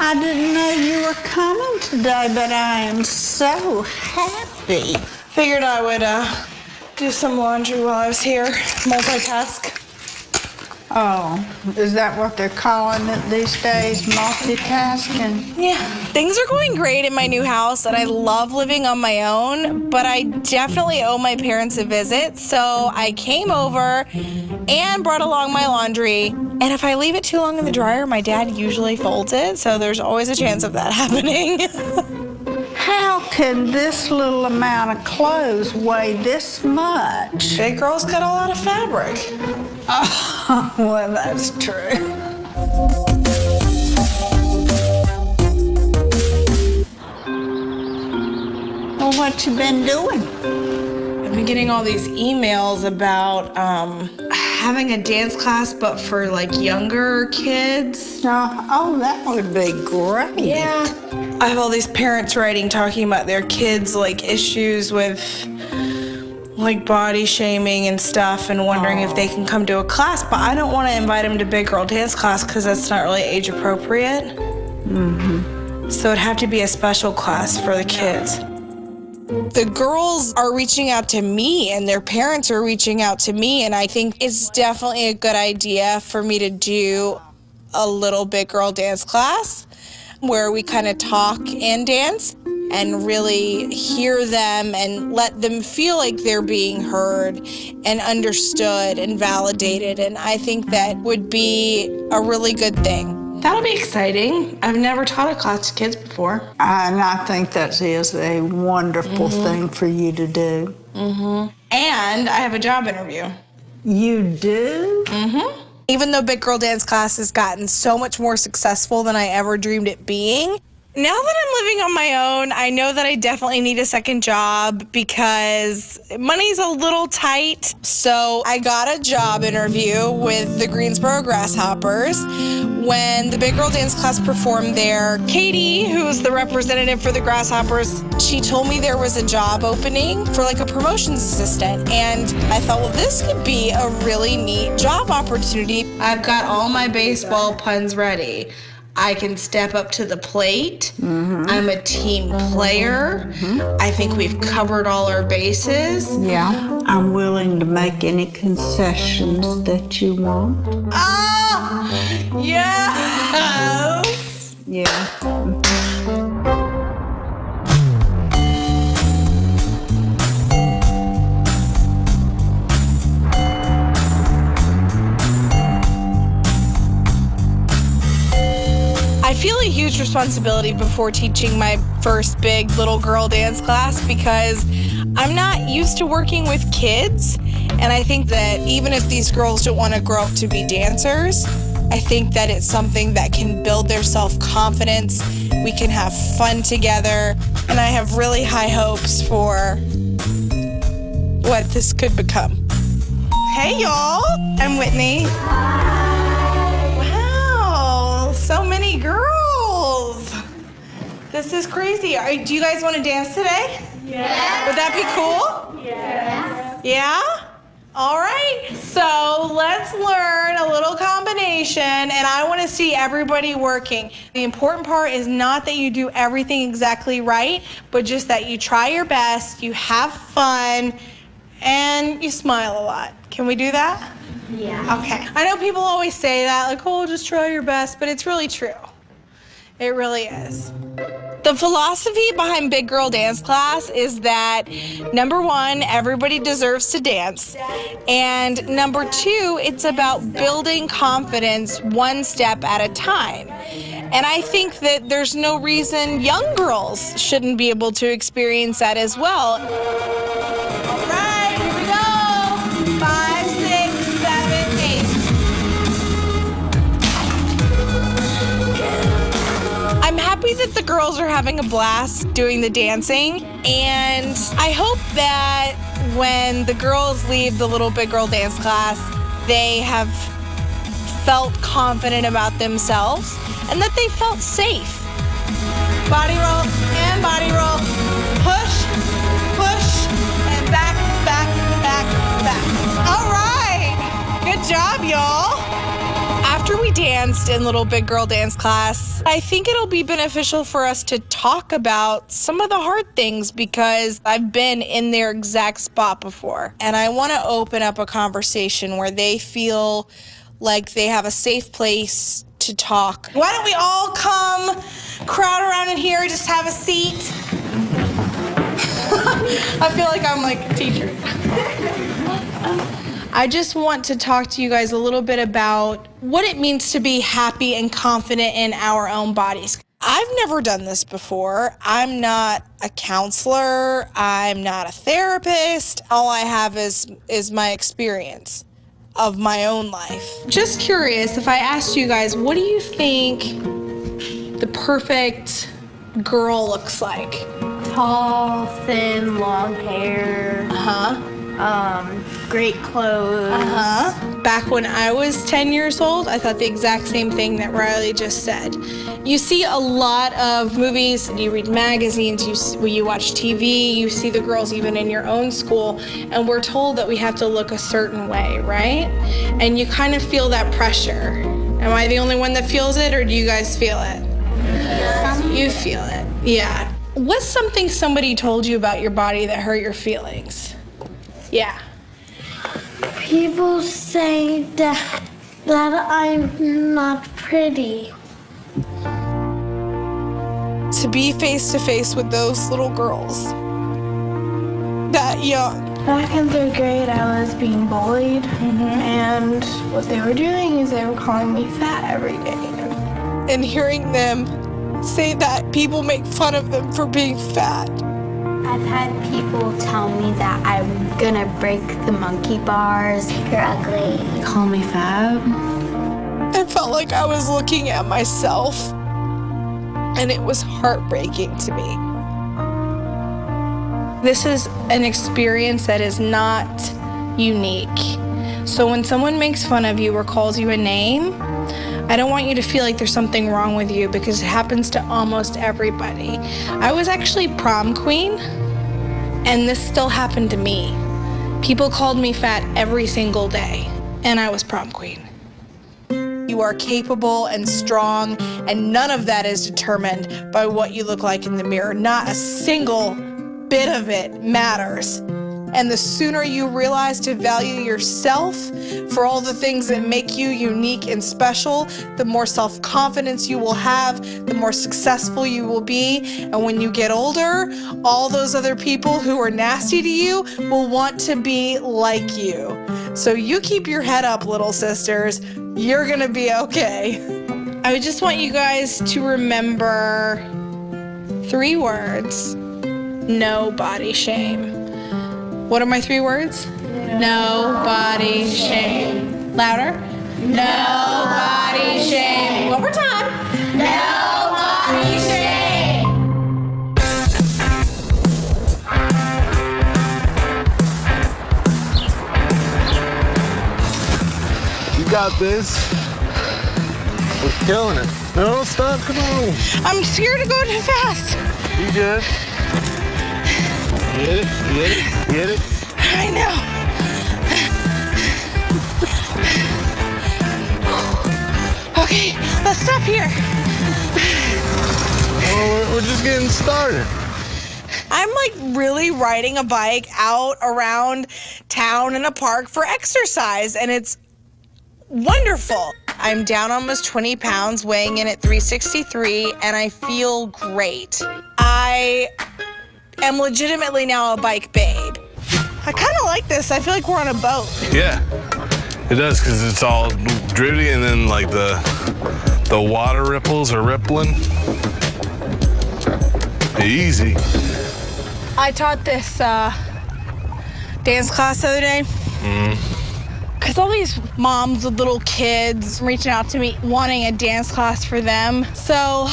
I didn't know you were coming today, but I am so happy. Figured I would do some laundry while I was here, multitask. Oh, is that what they're calling it these days, multitasking? Yeah, things are going great in my new house, and I love living on my own, but I definitely owe my parents a visit, so I came over and brought along my laundry, and if I leave it too long in the dryer, my dad usually folds it, so there's always a chance of that happening. How can this little amount of clothes weigh this much? Big girls got a lot of fabric. Oh, well, that's true. Well, what you been doing? I've been getting all these emails about having a dance class, but for like younger kids. Oh, that would be great. Yeah. I have all these parents writing, talking about their kids' like issues with like body shaming and stuff, and wondering if they can come to a class, but I don't want to invite them to big girl dance class because that's not really age appropriate. So it'd have to be a special class for the kids. The girls are reaching out to me and their parents are reaching out to me, and I think it's definitely a good idea for me to do a little big girl dance class where we kind of talk and dance and really hear them and let them feel like they're being heard and understood and validated. And I think that would be a really good thing. That'll be exciting. I've never taught a class to kids before. And I think that is a wonderful thing for you to do. And I have a job interview. You do? Even though Big Girl Dance Class has gotten so much more successful than I ever dreamed it being, now that I'm living on my own, I know that I definitely need a second job because money's a little tight. So I got a job interview with the Greensboro Grasshoppers. When the Big Girl Dance Class performed there, Katie, who's the representative for the Grasshoppers, she told me there was a job opening for like a promotions assistant. And I thought, well, this could be a really neat job opportunity. I've got all my baseball puns ready. I can step up to the plate. I'm a team player. I think we've covered all our bases. Yeah. I'm willing to make any concessions that you want. Oh, yes! Yeah. I feel a huge responsibility before teaching my first big little girl dance class because I'm not used to working with kids. And I think that even if these girls don't want to grow up to be dancers, I think that it's something that can build their self-confidence. We can have fun together. And I have really high hopes for what this could become. Hey, y'all. I'm Whitney. So many girls. This is crazy. Do you guys want to dance today? Yeah. Would that be cool? Yes. Yeah? All right. So let's learn a little combination, and I want to see everybody working. The important part is not that you do everything exactly right, but just that you try your best, you have fun, and you smile a lot. Can we do that? Yeah. Okay. I know people always say that, like, oh, just try your best, but it's really true. It really is. The philosophy behind Big Girl Dance Class is that, number one, everybody deserves to dance. And number two, it's about building confidence one step at a time. And I think that there's no reason young girls shouldn't be able to experience that as well. All right, here we go. 5, 6, 7, 8. I'm happy that the girls are having a blast doing the dancing, and I hope that when the girls leave the Little Big Girl Dance Class, they have felt confident about themselves and that they felt safe. Body roll and body roll. Push, push, and back, back, back, back. All right. Good job, y'all. After we dance, danced in little big girl dance class. I think it'll be beneficial for us to talk about some of the hard things because I've been in their exact spot before. And I want to open up a conversation where they feel like they have a safe place to talk. Why don't we all come crowd around in here, just have a seat. I feel like I'm like a teacher. I just want to talk to you guys a little bit about what it means to be happy and confident in our own bodies. I've never done this before. I'm not a counselor. I'm not a therapist. All I have is my experience of my own life. Just curious, if I asked you guys, what do you think the perfect girl looks like? Tall, thin, long hair. Great clothes. Back when I was 10 years old, I thought the exact same thing that Riley just said. You see a lot of movies, you read magazines, you watch TV, you see the girls even in your own school, and we're told that we have to look a certain way, right? And you kind of feel that pressure. Am I the only one that feels it, or do you guys feel it? You feel it, yeah. What's something somebody told you about your body that hurt your feelings? Yeah. People say that I'm not pretty. To be face to face with those little girls that young. Back in 3rd grade, I was being bullied, and what they were doing is they were calling me fat every day. And hearing them say that people make fun of them for being fat. I've had people tell me that I'm gonna break the monkey bars. You're ugly. Call me fat. I felt like I was looking at myself, and it was heartbreaking to me. This is an experience that is not unique. So when someone makes fun of you or calls you a name, I don't want you to feel like there's something wrong with you because it happens to almost everybody. I was actually prom queen, and this still happened to me. People called me fat every single day, and I was prom queen. You are capable and strong, and none of that is determined by what you look like in the mirror. Not a single bit of it matters. And the sooner you realize to value yourself for all the things that make you unique and special, the more self-confidence you will have, the more successful you will be. And when you get older, all those other people who are nasty to you will want to be like you. So you keep your head up, little sisters. You're gonna be okay. I just want you guys to remember 3 words. No body shame. What are my 3 words? No body shame. Louder. No body shame. One more time. No body shame. You got this. We're killing it. No, stop. Come on. I'm scared to go too fast. You good? Get it, get it, get it. I know. Okay, let's stop here. Well, we're just getting started. I'm like really riding a bike out around town in a park for exercise, and it's wonderful. I'm down almost 20 pounds, weighing in at 363, and I feel great. I am legitimately now a bike babe. I kind of like this. I feel like we're on a boat. Yeah, it does, because it's all drifty, and then like the water ripples are rippling. Easy. I taught this dance class the other day. Because all these moms with little kids reaching out to me wanting a dance class for them. So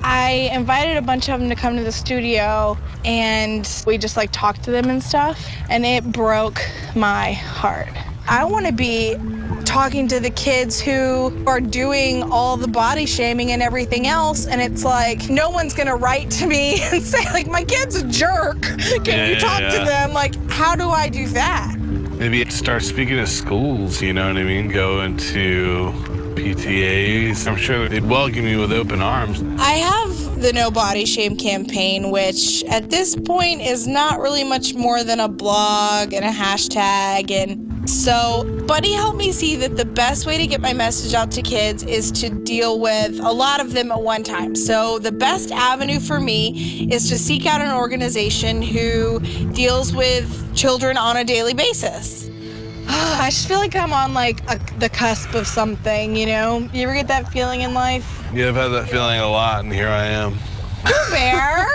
I invited a bunch of them to come to the studio, and we just like talked to them and stuff, and it broke my heart. I want to be talking to the kids who are doing all the body shaming and everything else, and it's like no one's gonna write to me and say like, my kid's a jerk, can you talk to them? Like, how do I do that? Maybe start speaking to schools, you know what I mean? Go into PTAs. I'm sure they'd welcome you with open arms. I have the No Body Shame campaign, which at this point is not really much more than a blog and a hashtag. And so Buddy helped me see that the best way to get my message out to kids is to deal with a lot of them at one time. So the best avenue for me is to seek out an organization who deals with children on a daily basis. I just feel like I'm on the cusp of something, you know? You ever get that feeling in life? Yeah, I've had that feeling a lot, and here I am. Bear.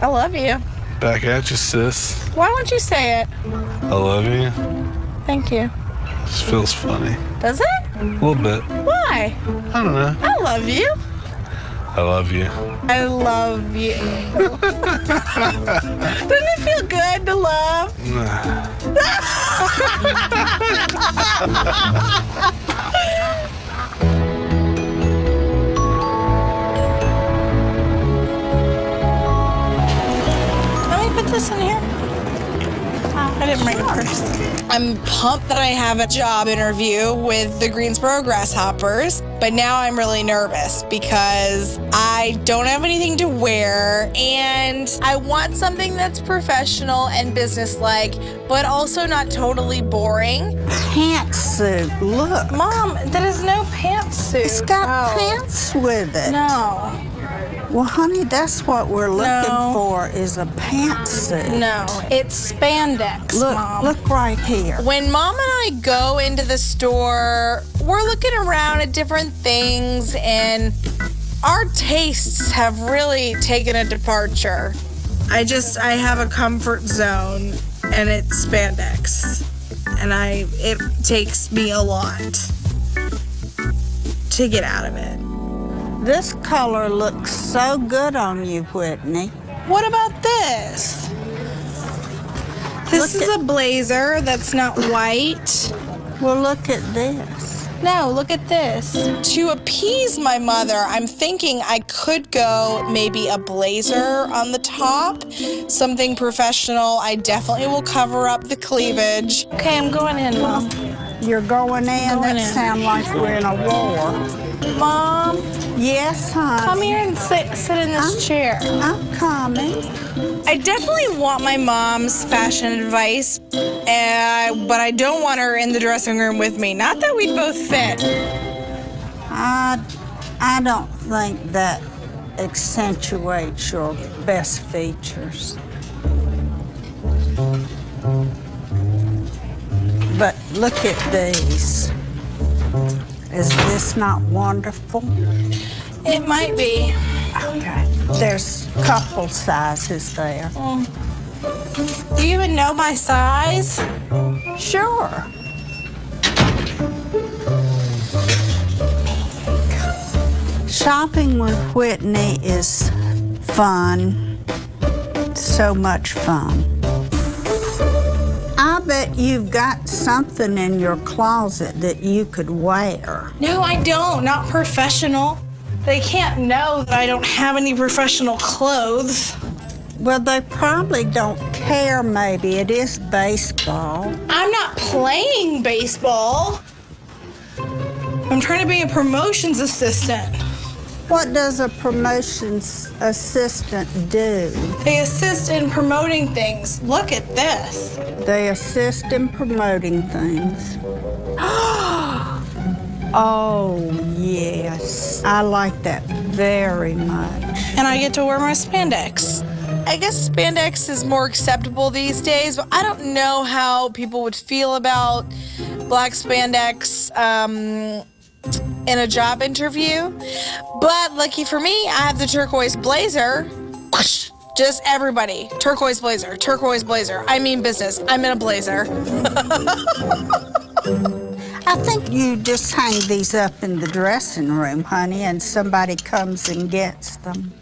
I love you. Back at you, sis. Why won't you say it? I love you. Thank you. This feels funny. Does it? A little bit. Why? I don't know. I love you. I love you. I love you. Doesn't it feel good to love? Let me put this in here. I didn't bring a purse. I'm pumped that I have a job interview with the Greensboro Grasshoppers, but now I'm really nervous because I don't have anything to wear and I want something that's professional and businesslike, but also not totally boring. Pantsuit, look. Mom, that is no pantsuit. It's got pants with it. No. Well, honey, that's what we're looking for is a pantsuit. No, it's spandex, Look, Mom. look right here. When Mom and I go into the store, we're looking around at different things, and our tastes have really taken a departure. I have a comfort zone, and it's spandex. And it takes me a lot to get out of it. This color looks so good on you, Whitney. What about this? This is a blazer that's not white. Well, look at this. No, look at this. To appease my mother, I'm thinking I could go maybe a blazer on the top, something professional. I definitely will cover up the cleavage. Okay, I'm going in, Mom. You're going in? That sounds like we're in a war. Mom? Yes, honey. Come here and sit in this chair. I'm coming. I definitely want my mom's fashion advice, but I don't want her in the dressing room with me. Not that we'd both fit. I don't think that accentuates your best features. But look at these. Is this not wonderful? It might be. Okay. There's a couple sizes there. Do you even know my size? Sure. Shopping with Whitney is fun. So much fun. I bet you've got something in your closet that you could wear. No, I don't. Not professional. They can't know that I don't have any professional clothes. Well, they probably don't care, maybe. It is baseball. I'm not playing baseball. I'm trying to be a promotions assistant. What does a promotions assistant do? They assist in promoting things. Look at this. They assist in promoting things. Oh, yes. I like that very much. And I get to wear my spandex. I guess spandex is more acceptable these days, but I don't know how people would feel about black spandex in a job interview. But lucky for me, I have the turquoise blazer. Just everybody, turquoise blazer, turquoise blazer. I mean business. I'm in a blazer. I think you just hang these up in the dressing room, honey, and somebody comes and gets them.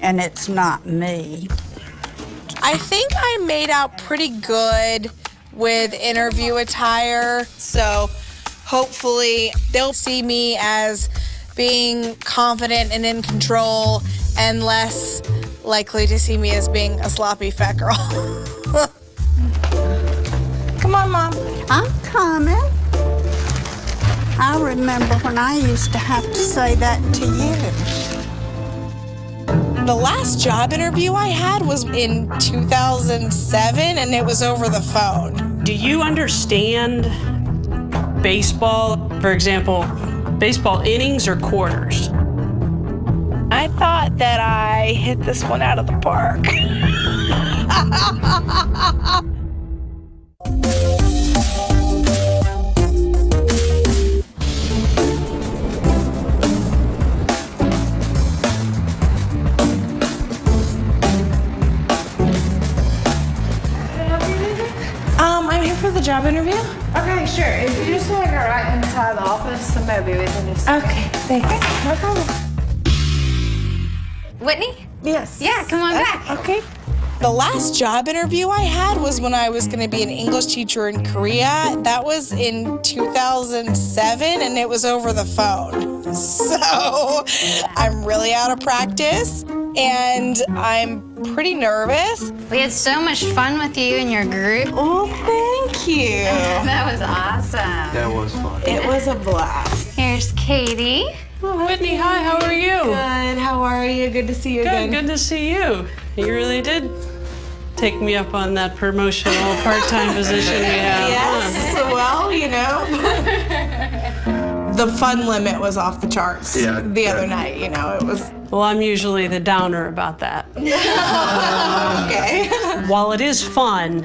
And it's not me. I think I made out pretty good with interview attire, so hopefully they'll see me as being confident and in control and less likely to see me as being a sloppy fat girl. Come on, Mom. I'm coming. I remember when I used to have to say that to you. The last job interview I had was in 2007, and it was over the phone. Do you understand baseball? For example, baseball innings or quarters? I thought that I hit this one out of the park. I'm here for the job interview. Okay, sure. If you just want to go right inside the office, then maybe we can just... Okay, thanks. No problem. Whitney? Yes. Yeah, come on back. Okay. The last job interview I had was when I was going to be an English teacher in Korea. That was in 2007, and it was over the phone. So I'm really out of practice, and I'm pretty nervous. We had so much fun with you and your group. Oh, thank you. That was awesome. That was fun. It was a blast. Here's Katie. Whitney, hi, how are you? Good. How are you? Good to see you again. Good to see you. You really did take me up on that promotional part-time position we have. Yes, well, you know. The fun limit was off the charts the other night, you know, it was... Well, I'm usually the downer about that. Okay. While it is fun,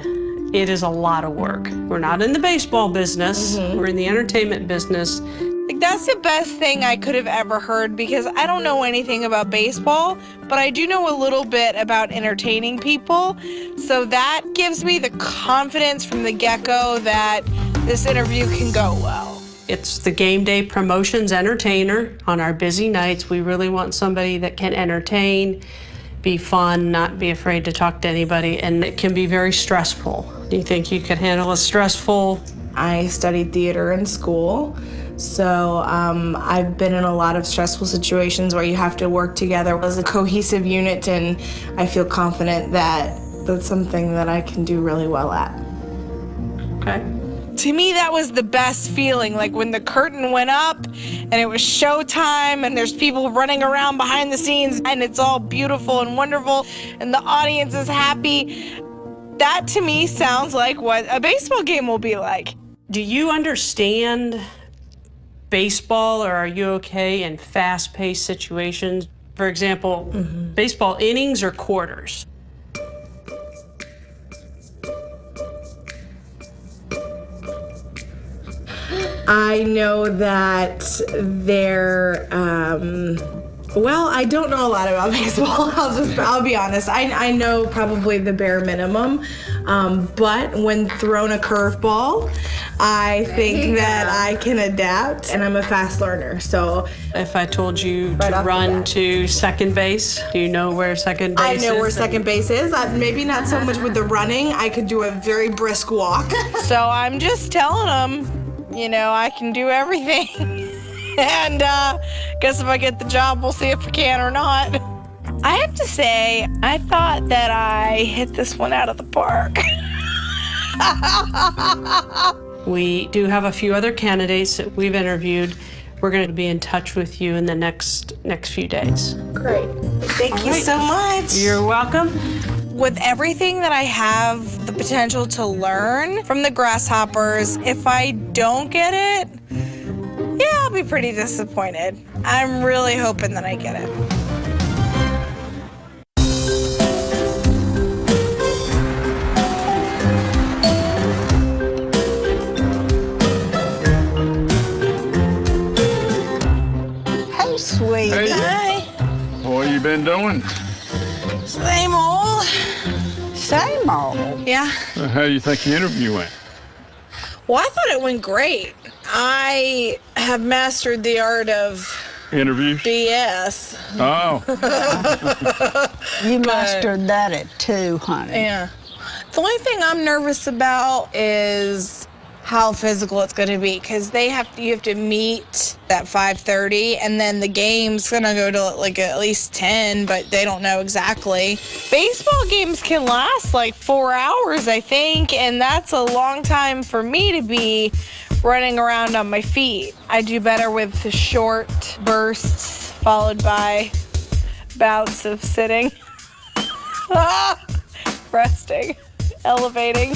it is a lot of work. We're not in the baseball business, we're in the entertainment business. Like, that's the best thing I could have ever heard, because I don't know anything about baseball, but I do know a little bit about entertaining people. So that gives me the confidence from the get-go that this interview can go well. It's the game day promotions entertainer. On our busy nights, we really want somebody that can entertain, be fun, not be afraid to talk to anybody, and it can be very stressful. Do you think you could handle a stressful? I studied theater in school, so I've been in a lot of stressful situations where you have to work together as a cohesive unit, and I feel confident that that's something that I can do really well at. Okay. To me, that was the best feeling, like when the curtain went up and it was showtime and there's people running around behind the scenes and it's all beautiful and wonderful and the audience is happy. That to me sounds like what a baseball game will be like. Do you understand baseball, or are you okay in fast-paced situations? For example, baseball innings or quarters? I know that they're, well, I don't know a lot about baseball. I'll be honest. I know probably the bare minimum, but when thrown a curveball, I think that I can adapt, and I'm a fast learner, so. If I told you to run to second base, do you know where second base is? I know where second base is. Maybe not so much with the running. I could do a very brisk walk. So I'm just telling them, you know, I can do everything. And guess if I get the job, we'll see if I can or not. I have to say, I thought that I hit this one out of the park. We do have a few other candidates that we've interviewed. We're going to be in touch with you in the next few days. Great. Thank you so much. You're welcome. With everything that I have the potential to learn from the grasshoppers, if I don't get it, yeah, I'll be pretty disappointed. I'm really hoping that I get it. Hey, sweetie. Hey. Hi. What you been doing? Same old. Same old. Yeah. How do you think the interview went? Well, I thought it went great. I have mastered the art of Interviews? BS. Oh. You mastered that at 2, honey. Yeah. The only thing I'm nervous about is how physical it's going to be, because you have to meet at 5:30, and then the game's going to go to like at least 10, but they don't know exactly. Baseball games can last like 4 hours, I think, and that's a long time for me to be running around on my feet. I do better with the short bursts followed by bouts of sitting, resting, elevating.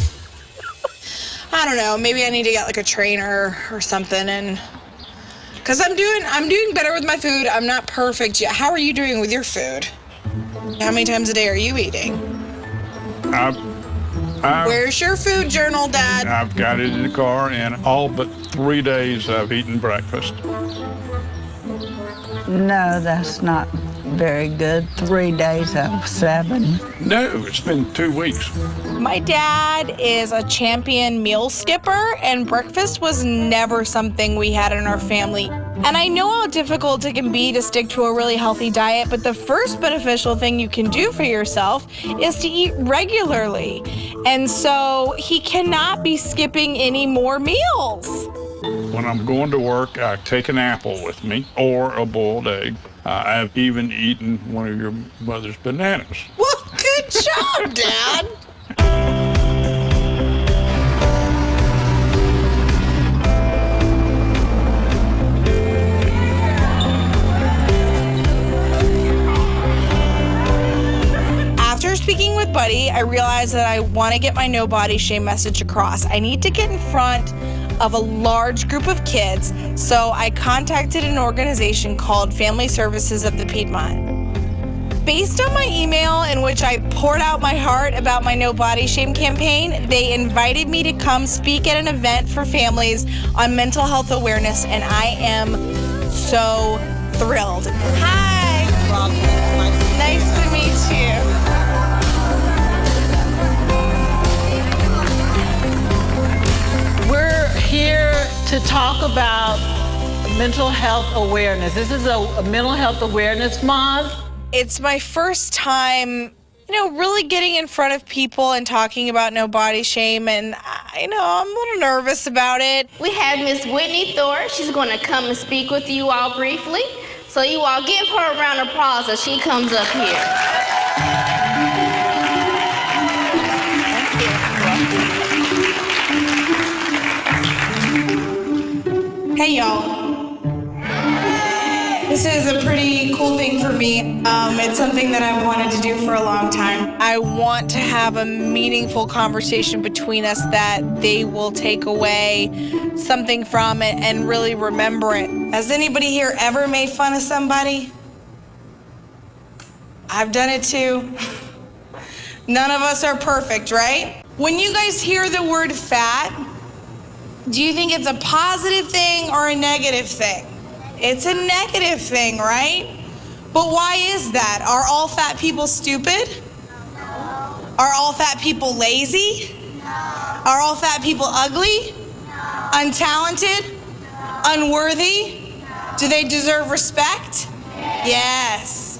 I don't know, maybe I need to get like a trainer or something, and because I'm doing better with my food. I'm not perfect yet. How are you doing with your food? How many times a day are you eating? Where's your food journal, Dad? I've got it in the car, and all but 3 days I've eaten breakfast. No, that's not very good. 3 days out of 7. No, it's been 2 weeks. My dad is a champion meal skipper, and breakfast was never something we had in our family. And I know how difficult it can be to stick to a really healthy diet, but the first beneficial thing you can do for yourself is to eat regularly. And so he cannot be skipping any more meals. When I'm going to work, I take an apple with me or a boiled egg. I've even eaten one of your mother's bananas. Well, good job, Dad. After speaking with Buddy, I realized that I want to get my no body shame message across. I need to get in front of a large group of kids, so I contacted an organization called Family Services of the Piedmont. Based on my email in which I poured out my heart about my No Body Shame campaign, they invited me to come speak at an event for families on mental health awareness, and I am so thrilled. Hi. Nice to meet you. We're here to talk about mental health awareness. This is a mental health awareness month. It's my first time, really getting in front of people and talking about no body shame, and I'm a little nervous about it. We have Miss Whitney Thor. She's going to come and speak with you all briefly. So you all give her a round of applause as she comes up here. Hey, y'all. This is a pretty cool thing for me. It's something that I've wanted to do for a long time. I want to have a meaningful conversation between us that they will take away something from it and really remember it. Has anybody here ever made fun of somebody? I've done it too. None of us are perfect, right? When you guys hear the word fat, do you think it's a positive thing or a negative thing? It's a negative thing, right? But why is that? Are all fat people stupid? Are all fat people lazy? Are all fat people ugly? Untalented? Unworthy? Do they deserve respect? Yes.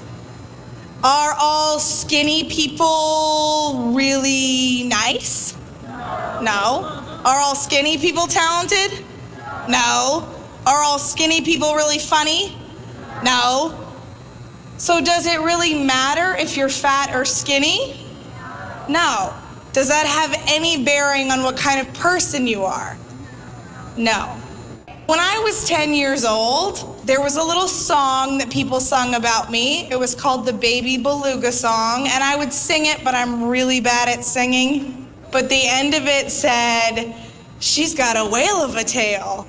Are all skinny people really nice? No. Are all skinny people talented? No. Are all skinny people really funny? No. So does it really matter if you're fat or skinny? No. Does that have any bearing on what kind of person you are? No. When I was 10 years old, there was a little song that people sung about me. It was called the Baby Beluga song, and I would sing it, but I'm really bad at singing. But the end of it said, "She's got a whale of a tail."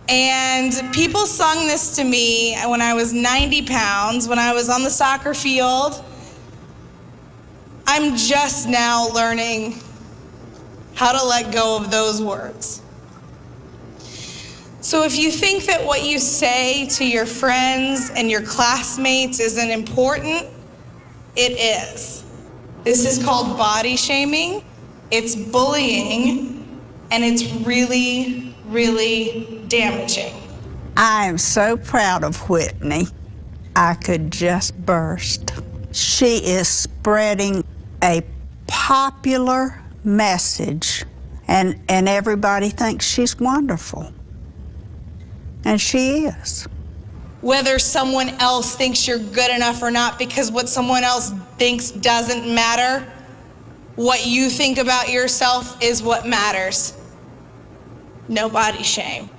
And people sung this to me when I was 90 pounds, when I was on the soccer field. I'm just now learning how to let go of those words. So if you think that what you say to your friends and your classmates isn't important, it is. This is called body shaming. It's bullying, and it's really, really damaging. I am so proud of Whitney. I could just burst. She is spreading a popular message And everybody thinks she's wonderful. And she is. Whether someone else thinks you're good enough or not, because what someone else thinks doesn't matter. What you think about yourself is what matters. No body shame.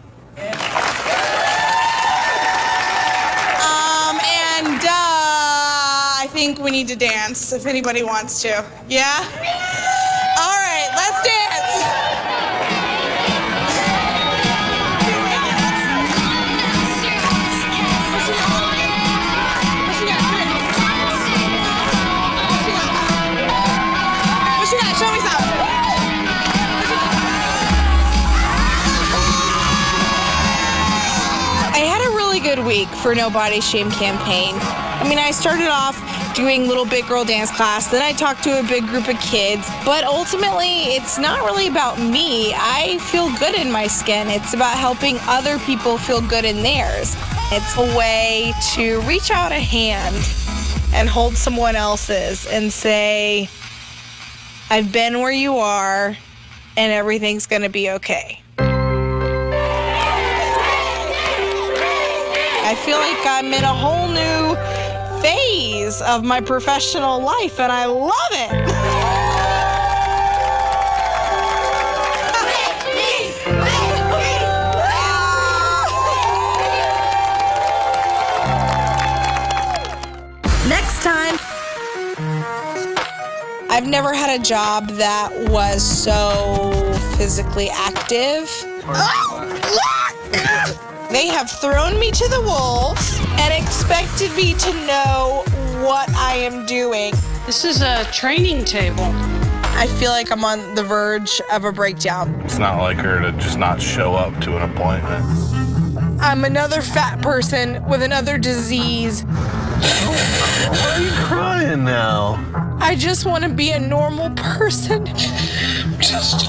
I think we need to dance if anybody wants to. Yeah? All right, let's dance. What you got? Show me some. I had a really good week for No Body Shame campaign. I mean, I started off doing little big girl dance class, then I talked to a big group of kids, but ultimately it's not really about me. I feel good in my skin. It's about helping other people feel good in theirs. It's a way to reach out a hand and hold someone else's and say, I've been where you are and everything's gonna be okay. I feel like I'm in a whole new phase of my professional life, and I love it. Next time. I've never had a job that was so physically active. They have thrown me to the wolves and expected me to know what I am doing. This is a training table. I feel like I'm on the verge of a breakdown. It's not like her to just not show up to an appointment. I'm another fat person with another disease. Why are you crying now? I just want to be a normal person. Just